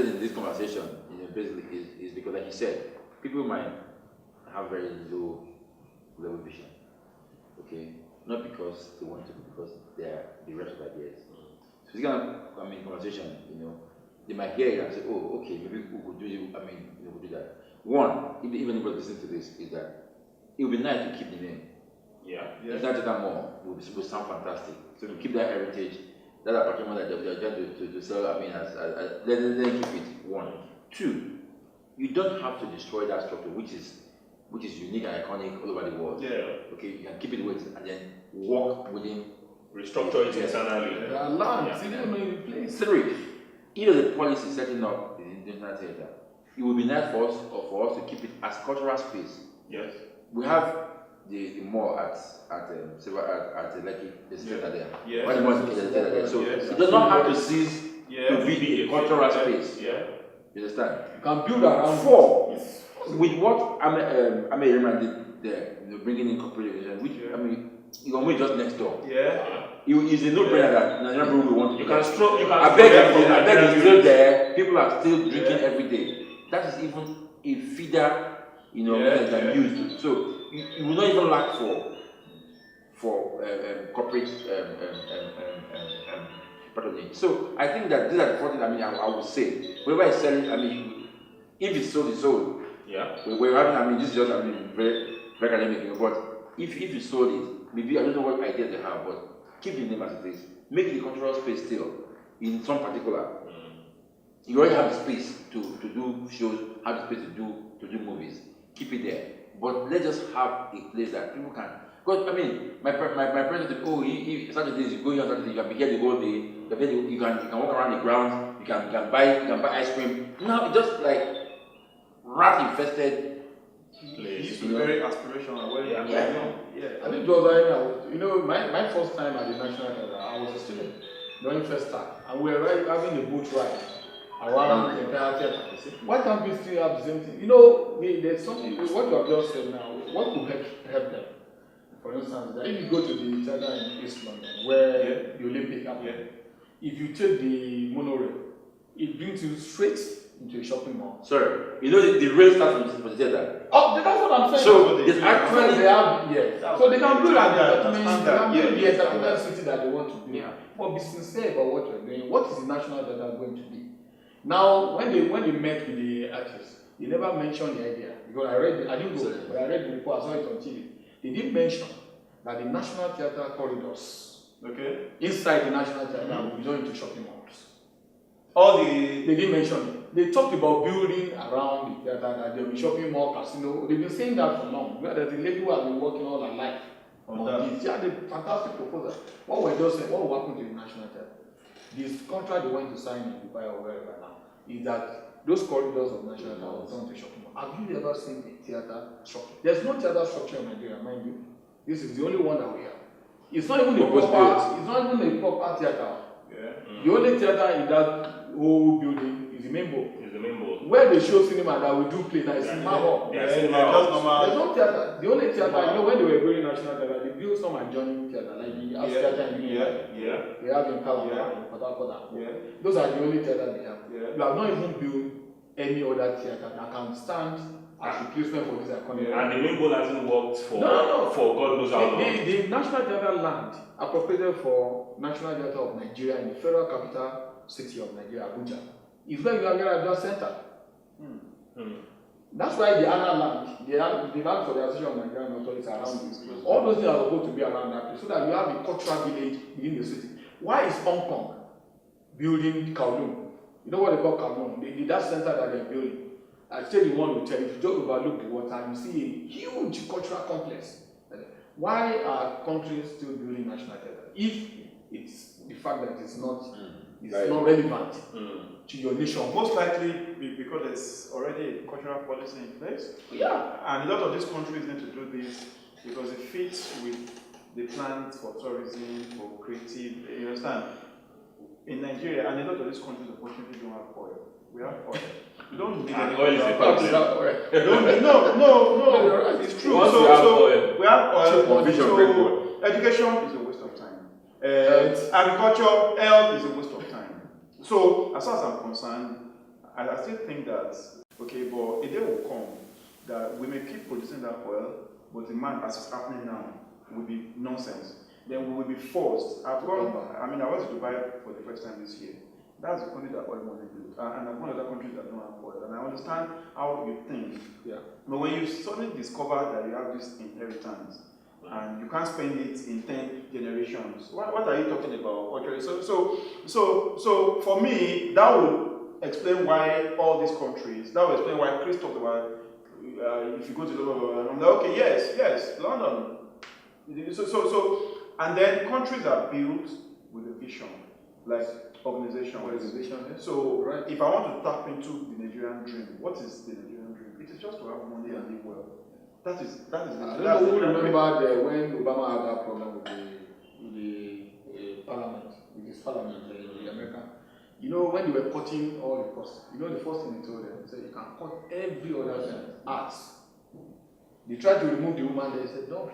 interested in this conversation, basically, is because, like you said, people might have very low level vision. Okay, not because they want to, because they are the rest of ideas. So this kind of conversation, they might hear it and say, oh, okay, maybe we could do it. We could do that. One, even if we listen to this, is that it would be nice to keep the name. Yeah. If not that more, it would sound fantastic. So we keep that heritage, that apartment that they're trying to sell. Let them keep it. One, two, you don't have to destroy that structure, which is unique and iconic all over the world. Yeah. Okay, you can keep it with and then work within. Restructure it internally. There are lands, even in place. Three, either the policy setting up the international theatre, it would be nice for us to keep it as cultural space. Yes. We have the mall at Lekki, the theatre there. Yeah. Why the mall is there? So yes. it does not have to cease to be a cultural space. Yeah. You understand? You can build around. Four, with what Ayeni did there, bringing in corporate relations, which you can just next door. Yeah. It's a no-brainer that Nigerian people will want to. You can stroke. I beg it's still there. People are still drinking every day. That is even a feeder, that can use. So you will not even lack for corporate patronage. So I think that these are the four things. I would say whoever is selling. If it's sold, it's sold. Yeah. We're having. This is just very very academic. But if you sold it, maybe I don't know what idea they have, but keep the name as it is. Make the cultural space still in some particular. You already have the space to do shows, have the space to do movies. Keep it there. But let's just have a place that people can. Because my parents said, oh, if Saturdays you go here on Saturday, you can be here the whole day. You can walk around the grounds. You can buy ice cream. Now it's just like rat infested It used to be very aspirational. I think it was my first time at the National Theatre, I was a student during first time, and we were having a boat ride around the entire theatre. Why can't we still have the same thing? There's something, what you have just said now, what could help them? For instance, that if you go to the theatre in East London, where the Olympic happened, if you take the monorail, it brings you straight into a shopping mall. Sorry, the rail starts from the theatre. Oh, that's what I'm saying. So it's actually so they can build an entertainment, the entertainment city that they want to build. Yeah. But be sincere about what you're doing. What is the national theatre going to be? Now, when they met with the artists, they never mentioned the idea because I didn't go, but I read the report. I saw it on TV. They did mention that the National Theatre corridors, inside the National Theatre, will be joined to shopping malls. They didn't mention it. They talked about building around the theatre, that there will be shopping mall, casino. They've been saying that for long. There's a lady who has been working all her life on this. She had a fantastic proposal. What we're just saying, what will happen to the National Theatre? This contract they went to sign in Dubai or wherever now is that those corridors of National Theatre will turn to shopping mall. Have you ever seen a theatre structure? There's no theatre structure in Nigeria, mind you. This is the only one that we have. It's not even a proper theatre. The only theatre in that whole building is the main board. Where they show cinema that we do play, that is cinema hall. There's no theatre. The only theatre, when they were building National Theatre, they built some adjoining theatre, like the House Theatre in Union. They have in Calabar, in Port Harcourt. Those are the only theatre they have. You have not even built any other theatre that can stand as replacement for this iconic. And the main board hasn't worked for God knows how long. The National Theatre land appropriated for National Theatre of Nigeria in the federal capital city of Nigeria, Abuja, is where you have your just center. That's why the other land, the land for the Association of Nigerian Authorities around this. All those things are supposed to be around that place so that you have a cultural village within the city. Why is Hong Kong building Kowloon? You know what they call Kowloon? That center that they're building. I tell you one will tell you, if you just overlook the water, you see a huge cultural complex. Why are countries still building national theatre? If it's the fact that it's not relevant to your nation. Most likely because there's already a cultural policy in place. Yeah. And a lot of these countries need to do this because it fits with the plans for tourism, for creative, you understand? In Nigeria, and a lot of these countries unfortunately don't have oil. We have oil. We don't need any oil. No, it's true. So we have oil. So education is a waste of time. Agriculture, health is a waste of time. So as far as I'm concerned, And I still think that, okay, but a day will come that we may keep producing that oil, but the demand as it's happening now will be nonsense. Then we will be forced. I went to Dubai for the first time this year. That's the country that oil money built. And I've gone to other countries that don't have oil. And I understand how you think. Yeah. But when you suddenly discover that you have this inheritance, and you can't spend it in 10 generations, what are you talking about? So for me, that will explain why all these countries, that will explain why Chris talked about if you go to London, I'm like, okay, yes, London. And then countries are built with a vision, like organization. So right. If I want to tap into the Nigerian dream, what is the Nigerian dream? It is just to have money and live well. That is. I don't know who remember when Obama had that problem with the parliament, with his parliament, the American. You know, when they were cutting all the costs, you know the first thing he told them, he said, you can cut every other thing, arts. They tried to remove the woman, they said, no,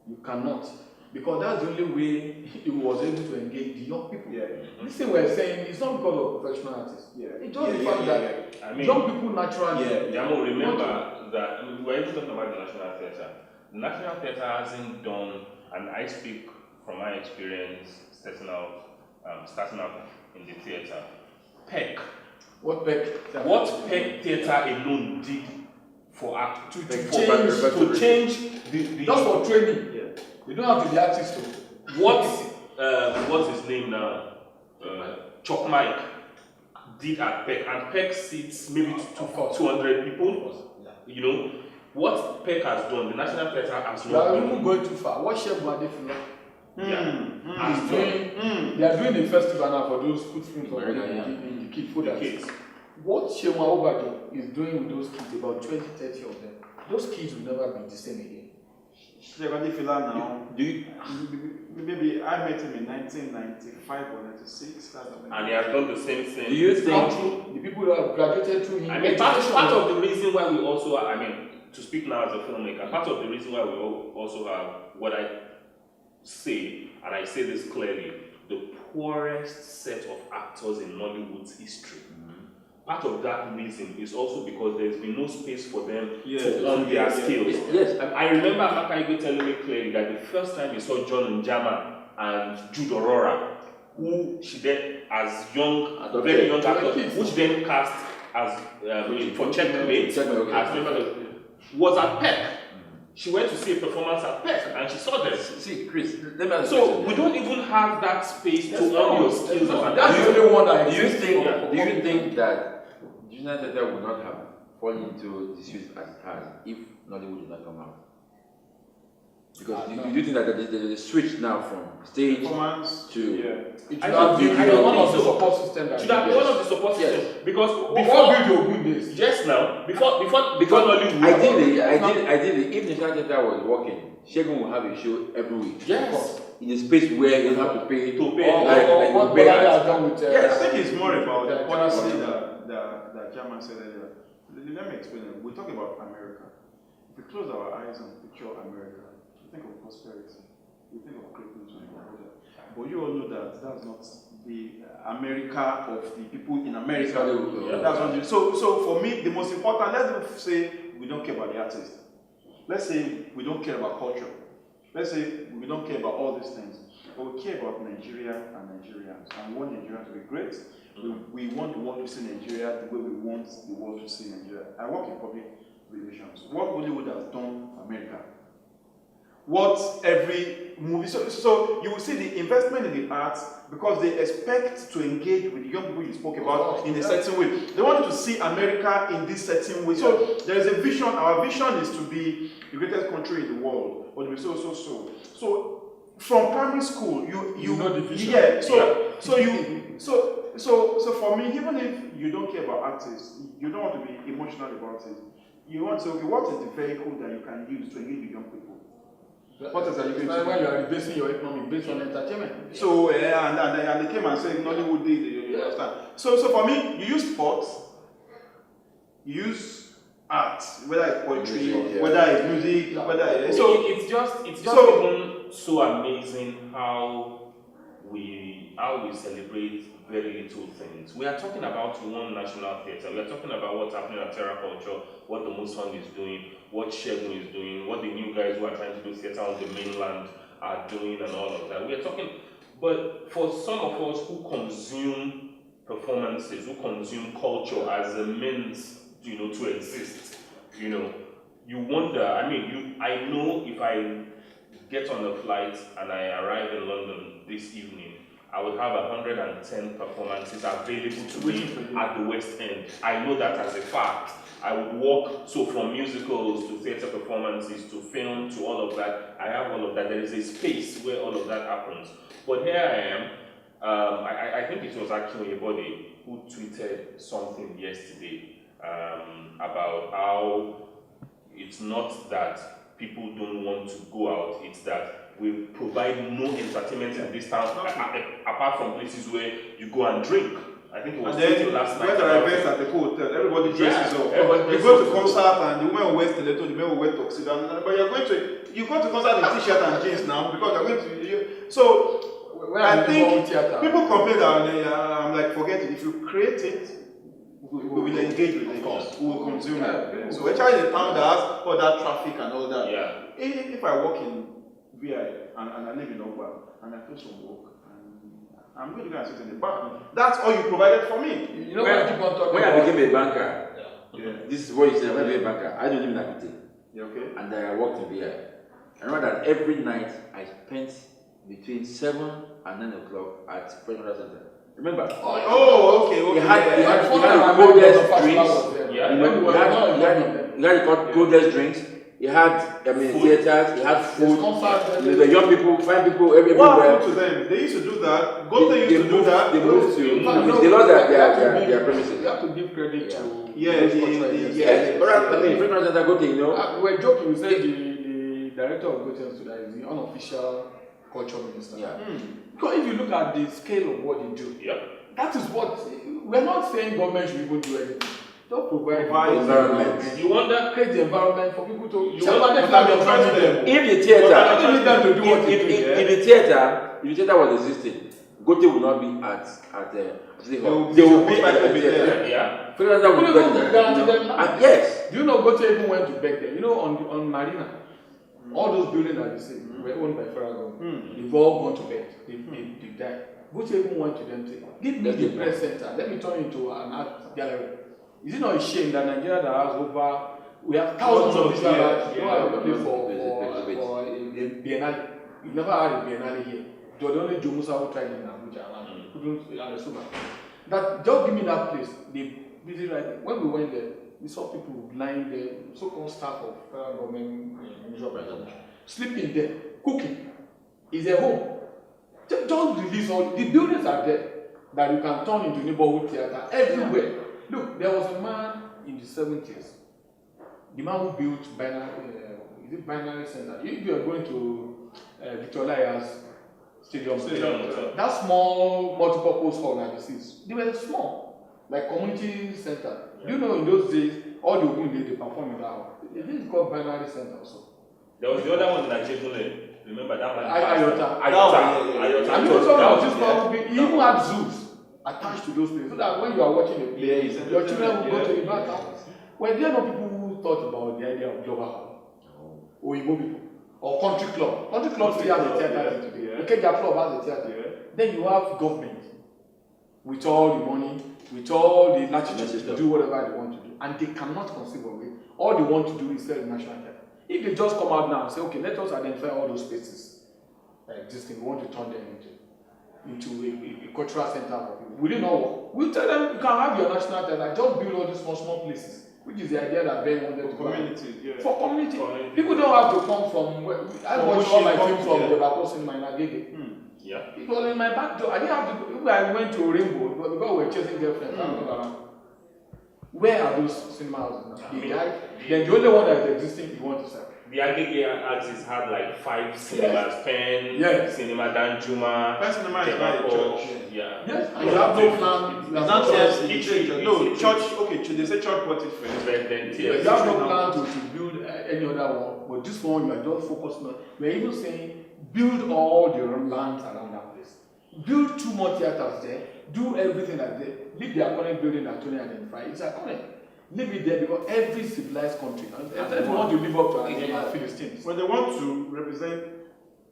you cannot. Because that's the only way he was able to engage the young people. Yeah. This thing we're saying, it's not because of professional artists. Yeah. It's just the fact that I mean, young people naturally. Jahman, remember that we were even talking about the National Theatre. The National Theatre hasn't done, and I speak from my experience starting out in the theatre. PEC. What PEC? What PEC Theatre alone did for act to change the just for training. Yeah. You don't have to be artist too. What's his name now? Chop Mike did at PEC, and PEC seats maybe 200 people. Yeah. You know what PEC has done. The National Theatre has not done. You are going too far. What shape are they for? They are doing a festival now for those footprints for the kids. What Shewa Obado is doing with those kids, about 20, 30 of them, those kids will never be the same again. Now, maybe I met him in 1995 or 96. And he has done the same thing. Do you think the people that have graduated through him? I mean, part of the reason why we also, to speak now as a filmmaker, part of the reason why we also have what I say, and I say this clearly, the poorest set of actors in Nollywood's history. Part of that reason is also because there's been no space for them to learn their skills. Yes. I remember Amaka telling me clearly that the first time he saw John and Jahman and Jude Aurora, who she then, as very young actors, which then cast as for Checkmate, was at PEC. She went to see a performance at PEC and she saw them. See, Chris, let me ask so we don't even have that space to learn your skills. That's the only one that do you think that the National Theatre would not have fallen into disuse as it has if Nollywood did not come out? Because do you think that the switch now from stage performance to it should have been one of the support systems. Should have been one of the support systems because before video good days. Just now, before Nollywood. Ideally, if the National Theatre was working, Shegun will have a show every week. Yes. In a space where you have to pay. Yes, I think it's more about the policy that Jahman said earlier. Let me explain it. We talk about America. If we close our eyes and picture America, we think of prosperity. We think of greatness. But you all know that that's not the America of the people in America. That's not so for me, the most important, let's say we don't care about the artist. Let's say we don't care about culture. Let's say we don't care about all these things. But we care about Nigeria and Nigerians. And we want Nigeria to be great. We want the world to see Nigeria the way we want the world to see Nigeria. I work in public relations. What Hollywood has done for America. What every movie. So you will see the investment in the arts because they expect to engage with the young people you spoke about in a certain way. They want to see America in this certain way. So there is a vision. Our vision is to be the greatest country in the world, or to be so. So from primary school, you know the vision. Yeah. So for me, even if you don't care about artists, you don't want to be emotional about it. You want to say, okay, what is the vehicle that you can use to engage with young people? What is that you going to do? When you are basing your economy based on entertainment. So and they came and said Nollywood did. You understand? So for me, you use sports, you use art, whether it's poetry, whether it's music, whether it's it's just even so amazing how how we celebrate very little things. We are talking about one national theatre. We are talking about what's happening at Terra Culture, what the Musang is doing, what Shegun is doing, what the new guys who are trying to do theatre on the mainland are doing, and all of that. We are talking, but for some of us who consume performances, who consume culture as a means, to exist, you wonder. I mean, I know if I get on a flight and I arrive in London this evening, I will have 110 performances available to me at the West End. I know that as a fact. I would walk, so from musicals to theatre performances to film to all of that, I have all of that. There is a space where all of that happens. But here I am, I think it was actually Ayeni who tweeted something yesterday about how it's not that people don't want to go out, it's that we provide no entertainment in this town apart from places where you go and drink. I think it was last night. When there are events at the hotel, everybody dresses up. You go to concert and the women will wear stiletto, the men will wear tuxedo. But you go to concert in t-shirt and jeans now because you're going to. So I think people complain that I'm like, forget it. If you create it, we will engage with it. We will consume it. So especially in a town that has all that traffic and all that. Yeah. If I walk in VI and I live in Ogba and I feel some work, I'm going to go and sit in the bar. That's all you provided for me. You know when I keep on talking when about... I became a banker, this is what you said, when I became a banker, I don't live in Akute. You okay? And I worked in VI. I remember that every night I spent between 7 and 9 o'clock at Fresh Water Center. Remember? Okay. He had the coldest drinks. He had the coldest drinks. He had, theaters, he had food. The young people, fine people, everywhere. What happened to them? They used to do that. Gote used to do that. They moved to, they lost their premises. You have to give credit to... Yes. But Fresh Water Center, Gote, we were joking, we said the director of Gote today is the unofficial culture minister. Yeah. Because if you look at the scale of what they do, that is what... We're not saying government should even do anything. Don't provide environment. You wonder, create the environment for people to. If the theater was existing, Gote would not be at the hall. They will be at the theater. Yeah. Yes. Do you know Gote even went to beg there? You know, on Marina, all those buildings that you see were owned by Farago. They've all gone to bed. They died. Gote even went to them saying, give me the press center. Let me turn it into an art gallery. Is it not a shame that Nigeria that has we have thousands of visual arts, for a biennale. We never had a biennale here. It was only Jomusa who tried in Abuja and couldn't understand. That just give me that place. They busy writing. When we went there, we saw people lying there, so-called staff of federal government, sleeping there, cooking. Is a home. Just release all the buildings are there that you can turn into neighborhood theater everywhere. Look, there was a man in the 70s, the man who built Binary Center. If you are going to Victoria's Stadium, that small multi-purpose hall that you see, they were small, like community center. You know, in those days, all the women they perform in that hall. This is called Binary Center also. There was the other one in Adekunle. Remember that one? Ayota. And you know this man, he even had zoos attached to those places, so that when you are watching a play, your children will go to the back house. Were there no people who thought about the idea of global hall? Or Igbo people? Or country club? Country club still has a theater today. Okay, their club has a theater. Then you have government with all the money, with all the latitude to do whatever they want to do, and they cannot conceive of it. All they want to do is sell the national theater. If they just come out now and say, okay, let us identify all those spaces existing, we want to turn them into a cultural center for people. Will it not work? We'll tell them you can have your national theater, just build all these small places, which is the idea that Ben wanted to community. For community. People don't have to come from where I watched all my films from the Bakos in my Nagege. It was in my back door. I didn't have to. If I went to Rainbow, because we were chasing girlfriends, around. Where are those cinemas now? They died. Then the only one that is existing, you want to sell. The Agege axis had like 5 cinemas, Pen, Cinema Danjuma, Pen Cinema is by a church. Yes, and you have no plan. It's not church. No, church, okay, they say church bought it first. You have no plan to build any other one, but this one you are just focused on. We are even saying build all the lands around that place. build 2 more theaters there, do everything like that, leave the iconic building that Toni identified. It's iconic. Leave it there because every civilized country, and they want to live up to our Philistines. When they want to represent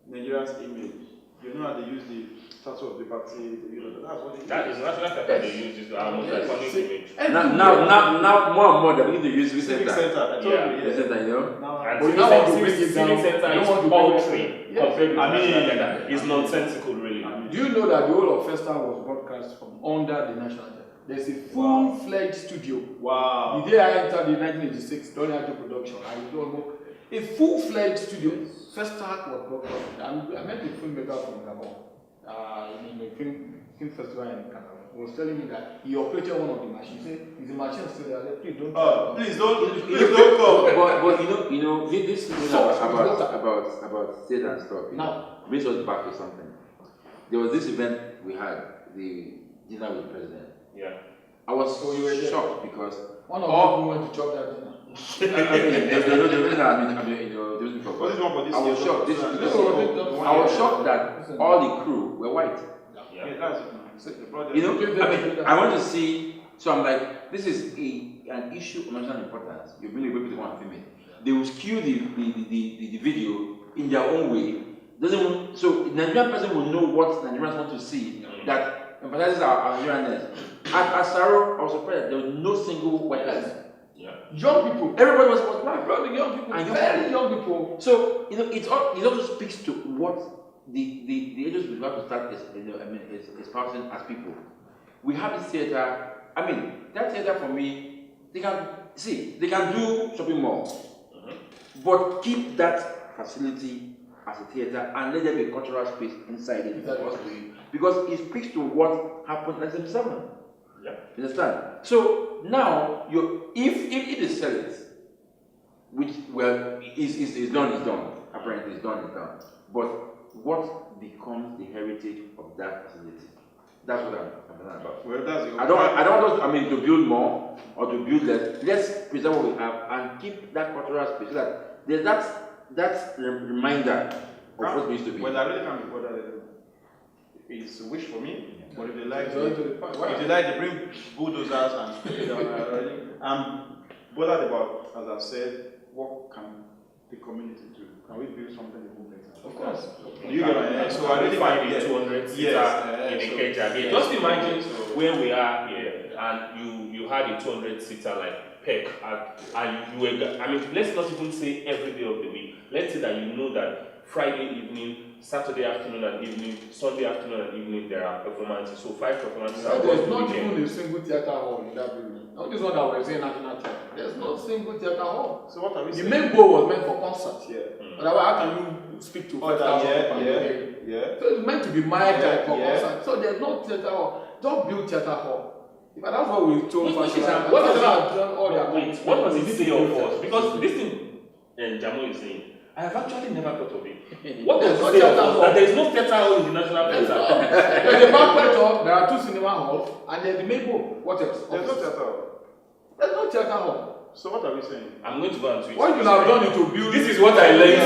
Nigeria's image, you know how they use the Statue of Liberty, that's what they use. That is national theater they use this our most iconic image. Now, more and more, they're beginning to use Civic Center. Center. I told you, Civic Center, you know? Now, And But you Civic now want to Center bring it down. Civic Center You is want to bring it paltry down. compared with I mean, national theater. It's nonsensical, really. Do you know that the whole of Festa was broadcast from under the National Theatre? There's a full-fledged studio. wow. The day I entered in 1986, Toni had production. I don't know. A full-fledged studio. Festa was broadcast. I met a filmmaker from Gabon in a film festival in Canada. He was telling me that he operated one of the machines. He said, "Is the machine still there?" I said, "Please don't." Please don't come. But you know, this thing about theater and stuff. Now, brings us back to something. There was this event we had, the dinner with the president. Yeah. I was shocked because one of them went to chop that dinner. the reason I was shocked. I was shocked that all the crew were white. Yeah, that's it. You know, I want to see. So I'm like, this is an issue of national importance. You really people want to film it. They will skew the video in their own way. So the Nigerian person will know what Nigerians want to see that emphasizes our Nigerianness. At Saro, I was surprised there was no single white person. Yeah. Young people. Everybody was black. Young people. And very young people. So you know, it also speaks to what the ages we have to start espousing as people. We have this theater. I mean, that theater for me, they can do shopping malls, but keep that facility as a theater and let there be a cultural space inside it. Because it speaks to what happened in 1977. Yeah. You understand? So now, if they sell it, which is done. Apparently, it's done. But what becomes the heritage of that facility? That's what I'm concerned about. Well, that's I don't want us, to build more or to build less. Let's preserve what we have and keep that cultural space so that there's that reminder of what we used to be. Well, I really can't be bothered. It's a wish for me. Yeah. But if they like, they bring bulldozers and put it down already. I'm bothered about, as I've said, what can the community do? Can we build something even better? Of course. You get it. So I really find the 200 seater in the cage again. Just imagine where we are here, and you had a 200 seater like peck, and you were. I mean, let's not even say every day of the week. Let's say that you know that Friday evening, Saturday afternoon and evening, Sunday afternoon and evening there are performances. So 5 performances. There's not even a single theater hall in that building. Not this one that we're saying National Theatre. There's no single theater hall. So what are we saying? The main goal was meant for concerts. Yeah. Otherwise, how can you speak to 5,000 people? Yeah. So it's meant to be my type for concerts. So there's no theater hall. Don't build theater hall. But that's what we told What does it say of us? Because this thing Jahman is saying, I have actually never thought of it. What does it say of us? That there is no theater hall in the National Theatre. There's a banquet hall, there are 2 cinema halls, and there's the main hall. What else? There's no theater hall. There's no theater hall. So what are we saying? I'm going to go and switch. What you have done is to build. This is what I learned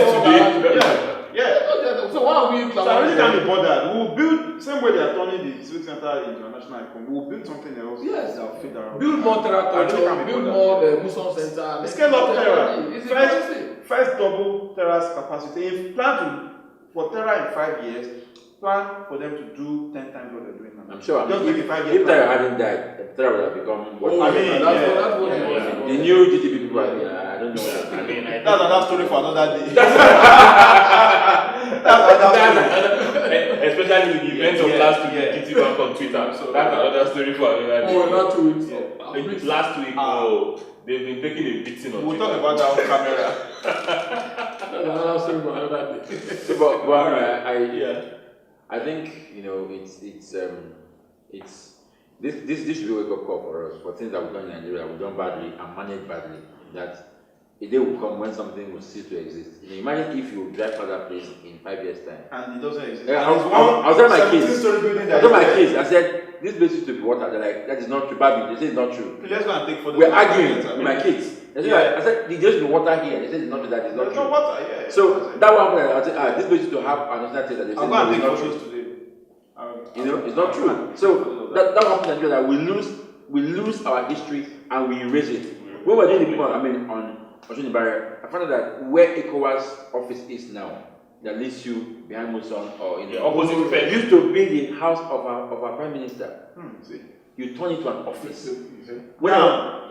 today. Yeah. So why are we? So I really can't be bothered. We'll build same way they are turning the civic center into a national icon. We'll build something else. Yes. That'll fit around. Build more terracotta. Build more Muson center. The scale of Terra. It's First double Terra's capacity. If plan for Terra in 5 years, plan for them to do 10 times what they're doing now. I'm sure. Just make a 5-year if plan. Terra hadn't died, Terra would have become what that's what the new GDP people are. I don't know. That's another story for another day. Especially with the events of last week, GT Bank on Twitter. So that's another story for another day. Not 2 weeks. Last week, they've been taking a beating on We'll Twitter. talk about that on camera. That's another story for another day. So, but I think this should be a wake up call for us for things that we've done in Nigeria, we've done badly and managed badly. That a day will come when something will cease to exist. Imagine if you drive past that place in 5 years' time. And it doesn't exist. I was telling my kids, I said, this place used to be water. They're like, that is not true. Baby, they say it's not true. Let's go and take photos. We're arguing with my kids. I said, there used to be water here. They said it's not true, that is not There's true. no water, yeah. So that one, I said, this place used to have another theater. They said, I'm going to take photos today. You know, it's not true. So that happens in Nigeria, that we lose our history and we erase it. When we're doing the point, on Ocean Barrier, I found out that where ECOWAS office is now, that leads you behind Muson or in the opposite fence, used to be the house of our prime minister. You turn it to an office. When I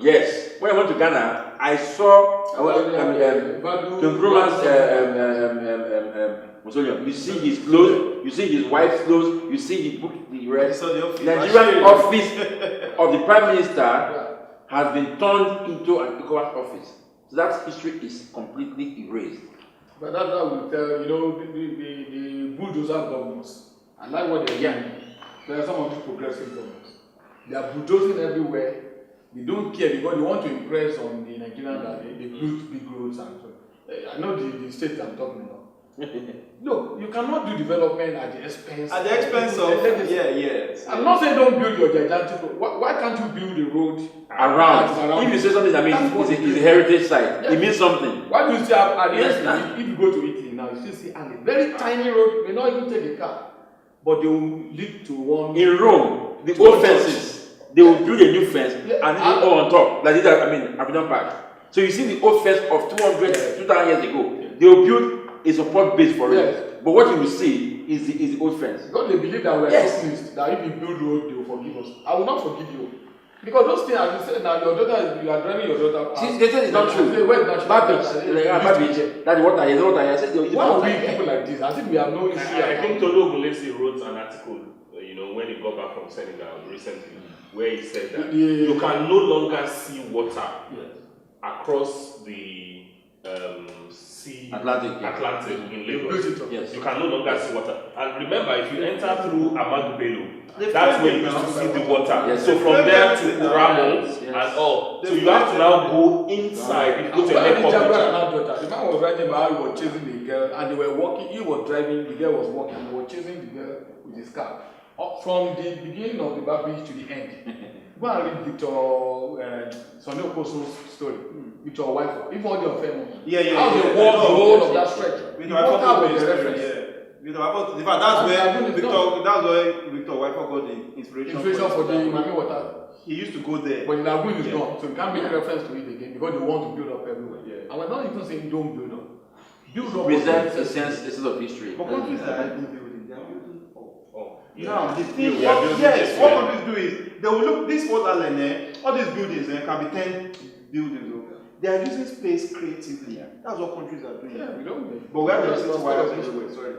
went to Ghana, I saw Tom Cruise's mausoleum. You see his clothes, you see his wife's clothes, you see his book, the rest. The Nigerian office of the prime minister has been turned into an ECOWAS office. So that history is completely erased. But that's how we tell, the bulldozer governments. I like what they're doing. There are some of these progressive governments. They are bulldozing everywhere. They don't care because they want to impress on the Nigerians that they build big roads and so. I know the state I'm talking about. Look, you cannot do development at the expense. At the expense of yes. I'm not saying don't build your gigantic road. Why can't you build a road around? If you say something that means it's a heritage site, it means something. Why do you see alleys? If you go to Italy now, you still see alleys. Very tiny road, may not even take a car, but they will lead to one. In Rome, the old fences, they will build a new fence and all on top, like this. Abidjan Park. So you see the old fence of 200 years ago. They will build a support base for it. But what you will see is the old fence. Because they believe that we are so pleased that if you build road, they will forgive us. I will not forgive you. Because those things, as you said now, your daughter, you are driving your daughter. See, they say it's not true. That's what I said. Why are we people like this? I think we have no issue. I think Toni Ogunlesi wrote an article, when he got back from Senegal recently, where he said that you can no longer see water across the Atlantic in Lagos. Yes. You can no longer see water. And remember, if you enter through Ahmadu Bello, that's where you used to see the water. Yes. So from there to Ramo and all. So you have to now go inside. If you go to an airport. The man was writing about how he was chasing the girl and they were walking. He was driving, the girl was walking. He was chasing the girl with his car. From the beginning of the Babbage to the end. Go and read Victor Sonny Okoso's story. Victor Wifo. Even all your family. How they walk the whole of that stretch. Victor Wifo was the reference. Victor Wifo. In fact, that's where Victor Wifo got the inspiration for the Mami water. He used to go there. But the lagoon is gone, so you can't make reference to it again because they want to build up everywhere. And we're not even saying don't build up. Build up. Present a sense of history. But countries are not building. They are building. Now, the thing, what countries do is they will look this Fort Allen, all these buildings can be 10 buildings. They are using space creatively. That's what countries are doing. Yeah, we don't. But we have to sorry.